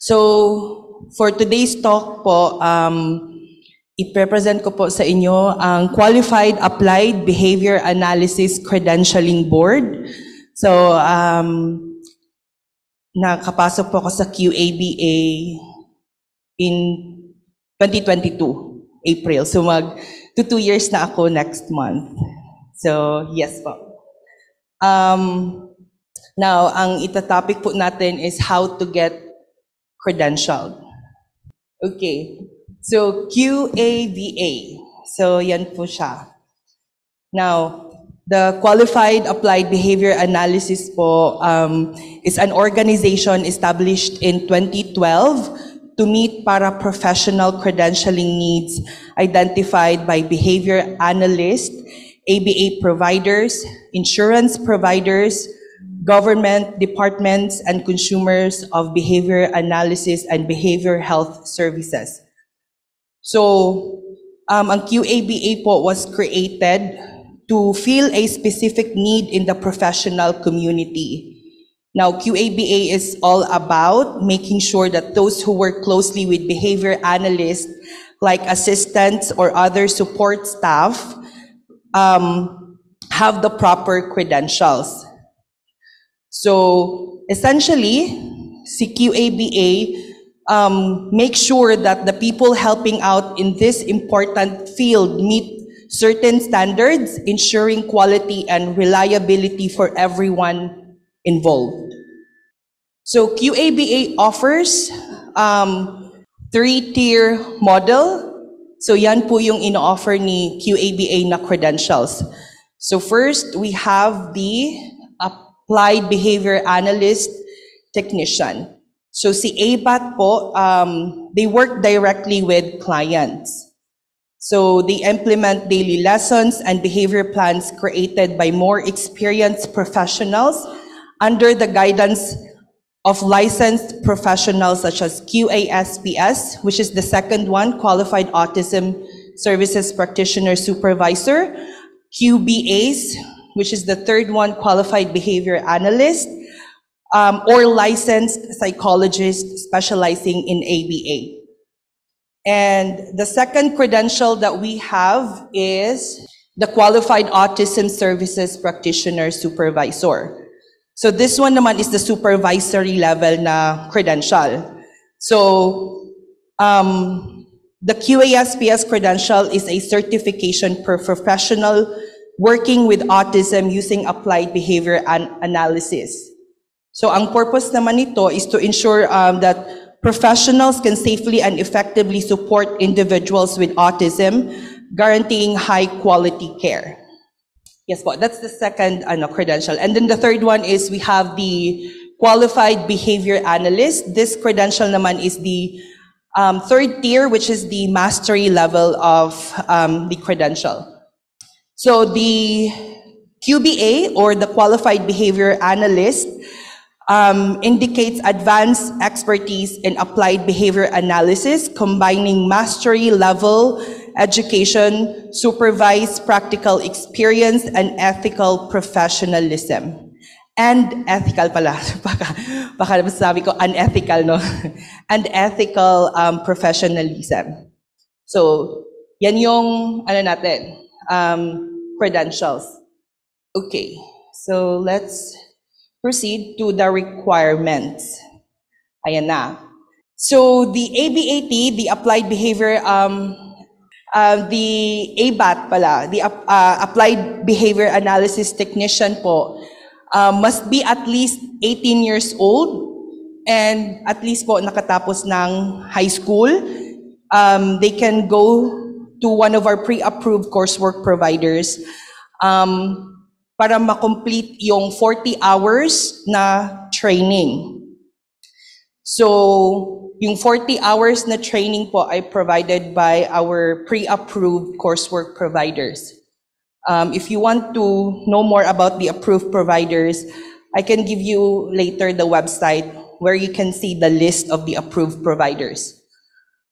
So, for today's talk po, i-present ko po sa inyo ang Qualified Applied Behavior Analysis Credentialing Board. So, nakapasok po ako sa QABA in 2022, April. So, mag 2 years na ako next month. So, yes po. Now, ang itatopic po natin is how to get credentialed. Okay. So, QABA. So, yan po siya. Now, the Qualified Applied Behavior Analysis po is an organization established in 2012 to meet para-professional credentialing needs identified by behavior analysts, ABA providers, insurance providers, government departments, and consumers of behavior analysis and behavior health services. So, ang QABA po was created to fill a specific need in the professional community. Now, QABA is all about making sure that those who work closely with behavior analysts, like assistants or other support staff, have the proper credentials. So, essentially, si QABA make sure that the people helping out in this important field meet certain standards, ensuring quality and reliability for everyone involved. So QABA offers 3-tier model. So yan po yung ino-offer ni QABA na credentials. So first, we have the Applied Behavior Analyst Technician. So si ABAT po, they work directly with clients. So they implement daily lessons and behavior plans created by more experienced professionals under the guidance of licensed professionals such as QASPS, which is the second one, Qualified Autism Services Practitioner Supervisor, QBAs, which is the third one, Qualified Behavior Analyst, or licensed psychologists specializing in ABA. And the second credential that we have is the Qualified Autism Services Practitioner Supervisor. So this one naman is the supervisory level na credential. So the QASPS credential is a certification per professional working with autism using applied behavior analysis. So ang purpose naman nito is to ensure that professionals can safely and effectively support individuals with autism, guaranteeing high quality care. Yes po, that's the second credential. And then the third one is we have the Qualified Behavior Analyst. This credential naman is the third tier, which is the mastery level of the credential. So the QBA, or the Qualified Behavior Analyst, indicates advanced expertise in applied behavior analysis, combining mastery level education, supervised practical experience, and ethical professionalism. And ethical pala, baka sabi ko unethical, no? And ethical professionalism. So, yan yung, natin, credentials. Okay, so let's proceed to the requirements. Ayan na. So the ABAT, the Applied Behavior, the ABAT pala, the Applied Behavior Analysis Technician po, must be at least 18 years old and at least po nakatapos ng high school. They can go to one of our pre-approved coursework providers para ma-complete yung 40 hours na training. So, yung 40 hours na training po ay provided by our pre-approved coursework providers. If you want to know more about the approved providers, I can give you later the website where you can see the list of the approved providers.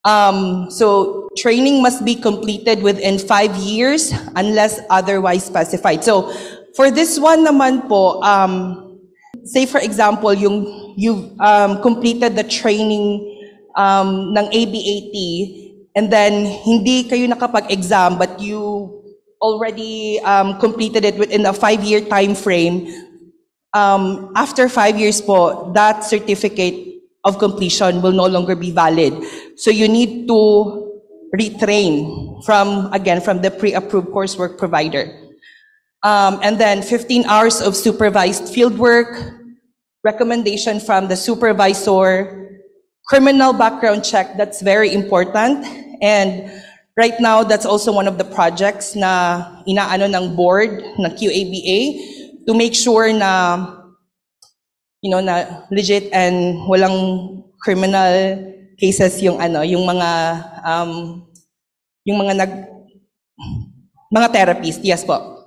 So training must be completed within 5 years unless otherwise specified. So for this one naman po, say for example, you've completed the training ng ABAT, and then hindi kayo nakapag-exam, but you already completed it within a 5-year time frame. After 5 years po, that certificate of completion will no longer be valid. So you need to retrain from the pre-approved coursework provider. And then 15 hours of supervised fieldwork, recommendation from the supervisor, criminal background check, that's very important. And right now, that's also one of the projects na inaano ng board, ng QABA, to make sure na, na legit and walang criminal cases yung mga therapists. Yes po.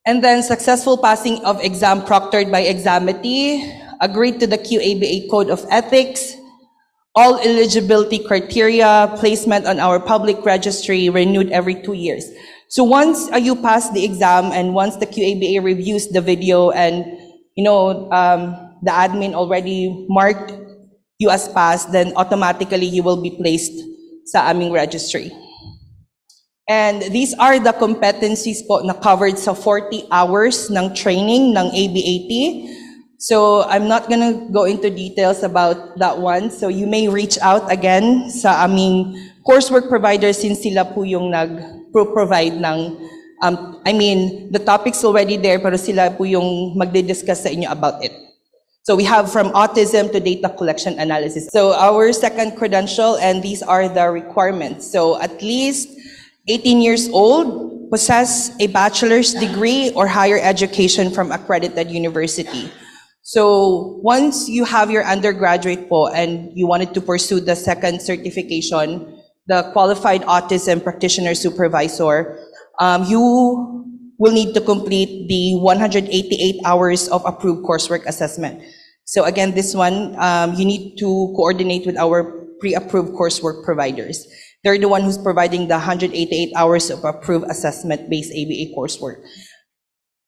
And then successful passing of exam proctored by Examity, agreed to the QABA Code of Ethics, all eligibility criteria, placement on our public registry, renewed every 2 years. So once you pass the exam and once the QABA reviews the video and the admin already marked you as passed, then automatically you will be placed sa aming registry. And these are the competencies po na covered sa 40 hours ng training ng ABAT. So I'm not gonna go into details about that one. So you may reach out again sa aming coursework provider since sila po yung nag-provide ng, the topic's already there, pero sila po yung magdi-discuss sa inyo about it. So we have from autism to data collection analysis. So our second credential, and these are the requirements. So at least 18 years old, possess a bachelor's degree or higher education from accredited university. So once you have your undergraduate po and you wanted to pursue the second certification, the Qualified Autism Practitioner Supervisor, you will need to complete the 188 hours of approved coursework assessment. So again, this one, you need to coordinate with our pre-approved coursework providers. They're the one who's providing the 188 hours of approved assessment-based ABA coursework.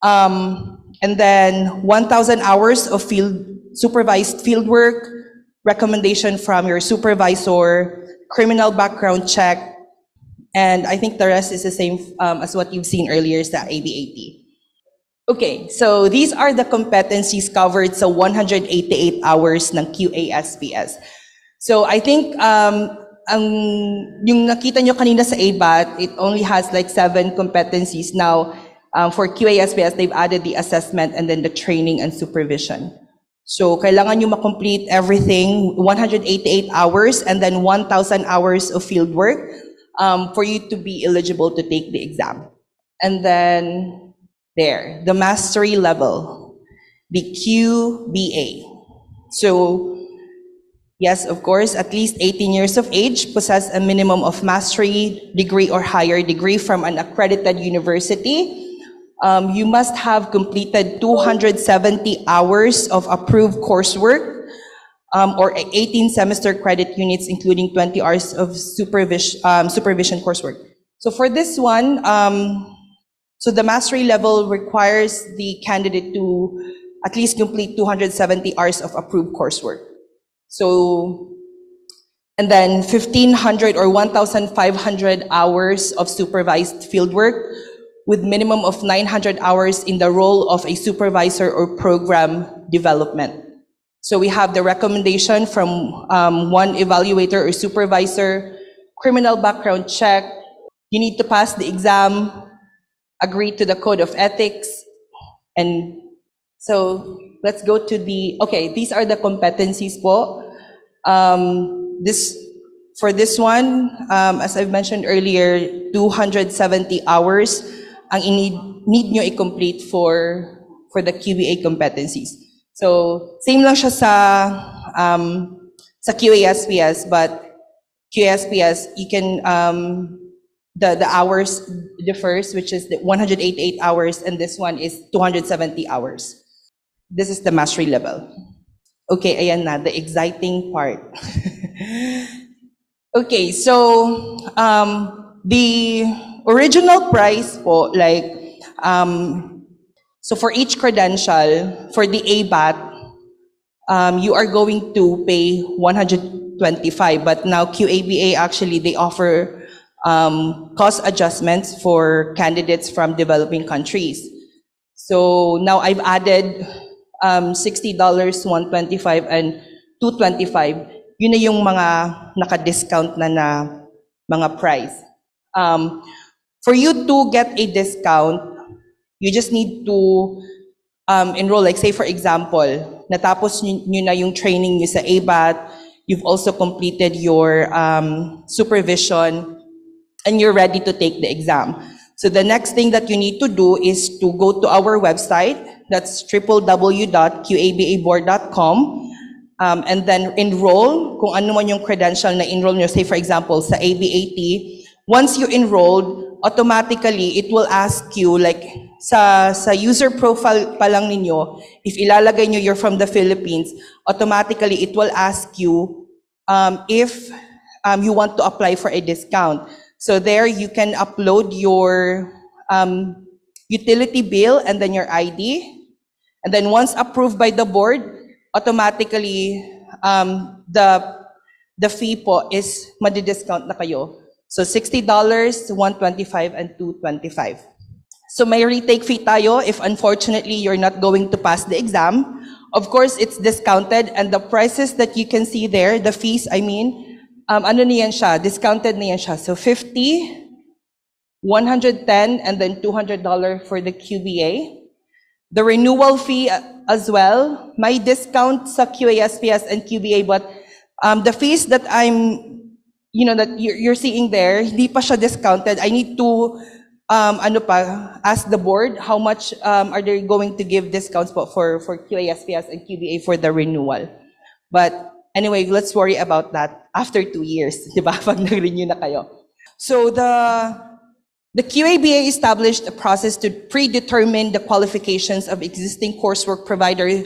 And then 1,000 hours of supervised fieldwork, recommendation from your supervisor, criminal background check, and I think the rest is the same as what you've seen earlier sa ABAT. Okay, so these are the competencies covered sa 188 hours ng QASPS. So I think yung nakita nyo kanina sa ABAT, it only has like 7 competencies. Now, for QASPS, they've added the assessment and then the training and supervision. So kailangan nyo makomplete everything, 188 hours and then 1,000 hours of field work for you to be eligible to take the exam. And then there, the mastery level, the QBA. So yes, of course, at least 18 years of age, possess a minimum of mastery degree or higher degree from an accredited university. You must have completed 270 hours of approved coursework or 18 semester credit units, including 20 hours of supervision coursework. So for this one, so the mastery level requires the candidate to at least complete 270 hours of approved coursework. So, and then 1,500 or 1,500 hours of supervised fieldwork with minimum of 900 hours in the role of a supervisor or program development. So we have the recommendation from one evaluator or supervisor, criminal background check, you need to pass the exam, agree to the code of ethics, and so let's go to okay, these are the competencies po. For this one, as I've mentioned earlier, 270 hours ang need nyo i-complete for the QBA competencies. So same lang siya sa QASPS, but QASPS, you can, the hours differs, which is the 188 hours, and this one is 270 hours. This is the mastery level. Okay, ayan na, the exciting part. Okay, so the original price po, So for each credential, for the ABAT, you are going to pay 125, but now QABA actually, they offer cost adjustments for candidates from developing countries. So now I've added $60, 125, and 225. Yun na yung mga naka-discount na mga price. For you to get a discount, you just need to enroll, like say for example, natapos nyo na yung training nyo sa ABAT, you've also completed your supervision, and you're ready to take the exam. So the next thing that you need to do is to go to our website, that's www.qababoard.com, and then enroll kung ano man yung credential na enroll nyo, say for example, sa ABAT. Once you enrolled, automatically, it will ask you, like, sa user profile pa lang ninyo, if ilalagay nyo you're from the Philippines, automatically, it will ask you if you want to apply for a discount. So there, you can upload your utility bill and then your ID. And then once approved by the board, automatically, the fee po is madi-discount na kayo. So $60, 125, and 225. So may retake fee tayo if unfortunately you're not going to pass the exam. Of course, it's discounted, and the prices that you can see there, the fees, I mean, ano niyan siya, discounted niyan siya. So $50, $110, and then $200 for the QBA. The renewal fee as well, may discount sa QASPS and QBA, but the fees that that you're seeing there, hindi pa siya discounted. I need to ask the board how much are they going to give discounts for QASPS and QBA for the renewal. But anyway, let's worry about that after 2 years, di ba? Pag nag-renew na kayo. So the QABA established a process to predetermine the qualifications of existing coursework providers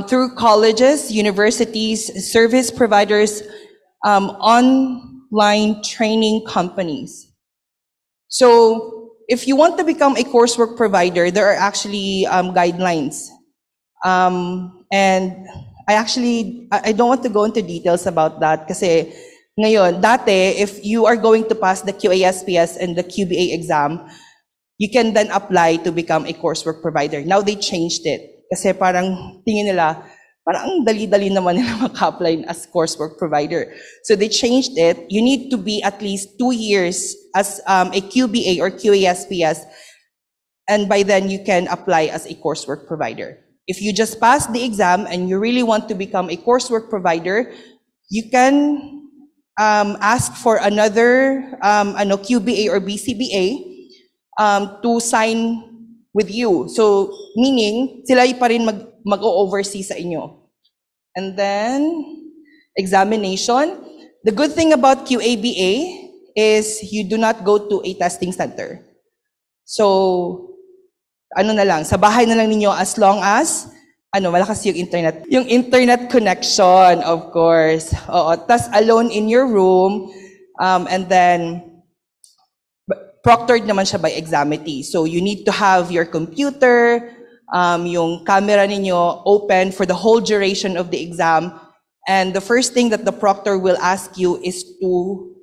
through colleges, universities, service providers, online training companies. So if you want to become a coursework provider, there are actually guidelines. And I don't want to go into details about that kasi ngayon, dati, if you are going to pass the QASPS and the QBA exam, you can then apply to become a coursework provider. Now they changed it. Kasi parang tingin nila, parang ang dali-dali naman nila maka-apply as coursework provider. So they changed it. You need to be at least 2 years as a QBA or QASPS, and by then you can apply as a coursework provider. If you just pass the exam and you really want to become a coursework provider, you can ask for another QBA or BCBA to sign with you. So meaning sila pa rin mag-o-oversee sa inyo. And then examination. The good thing about QABA is you do not go to a testing center. So ano na lang, sa bahay na lang ninyo as long as malakas yung internet. Yung internet connection, of course. Oo, tas alone in your room, and then proctored naman siya by Examity. So you need to have your computer, yung camera ninyo open for the whole duration of the exam. And the first thing that the proctor will ask you is to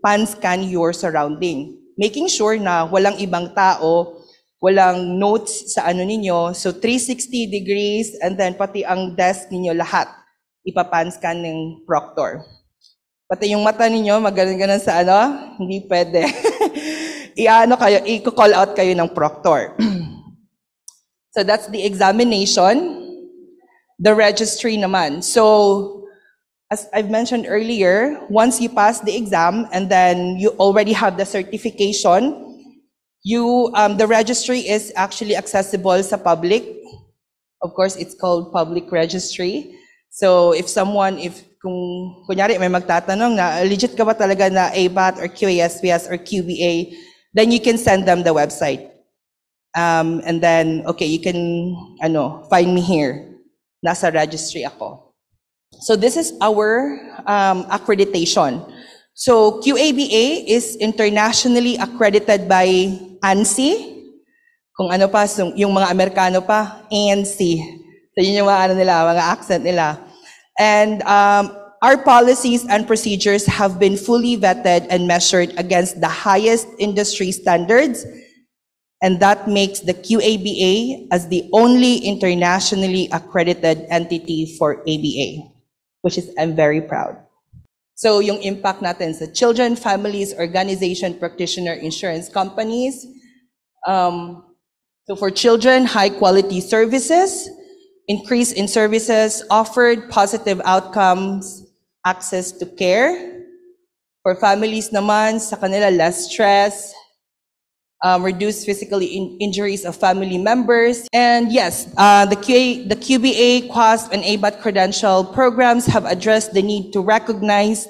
pan-scan your surrounding, making sure na walang ibang tao, walang notes sa ninyo. So 360 degrees, and then pati ang desk ninyo lahat ipapan-scan ng proctor. Pati yung mata ninyo maganon-ganon sa hindi pwede. I-call out kayo ng proctor. So that's the examination. The registry naman. So as I've mentioned earlier, once you pass the exam and then you already have the certification, the registry is actually accessible sa public. Of course, it's called public registry. So if kung kunyari may magtatanong na legit ka ba talaga na ABAT or QASPS or QBA, then you can send them the website. And then, okay, you can find me here. Nasa registry ako. So this is our accreditation. So QABA is internationally accredited by ANSI, kung ano pa, yung mga Amerikano pa, ANC. So yun yung mga ano nila, mga accent nila. And our policies and procedures have been fully vetted and measured against the highest industry standards, and that makes the QABA as the only internationally accredited entity for ABA, which is I'm very proud. So yung impact natin sa children, families, organization, practitioner, insurance companies. So for children, high quality services, increase in services offered, positive outcomes, access to care. For families naman, sa kanila less stress, reduce physical injuries of family members. And yes, the QBA, QASP, and ABAT credential programs have addressed the need to recognize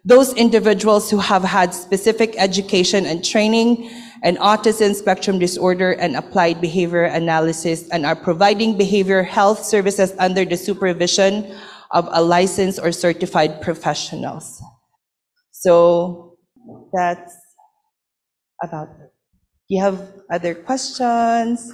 those individuals who have had specific education and training in autism spectrum disorder and applied behavior analysis, and are providing behavioral health services under the supervision of a licensed or certified professionals. So that's about it. Do you have other questions?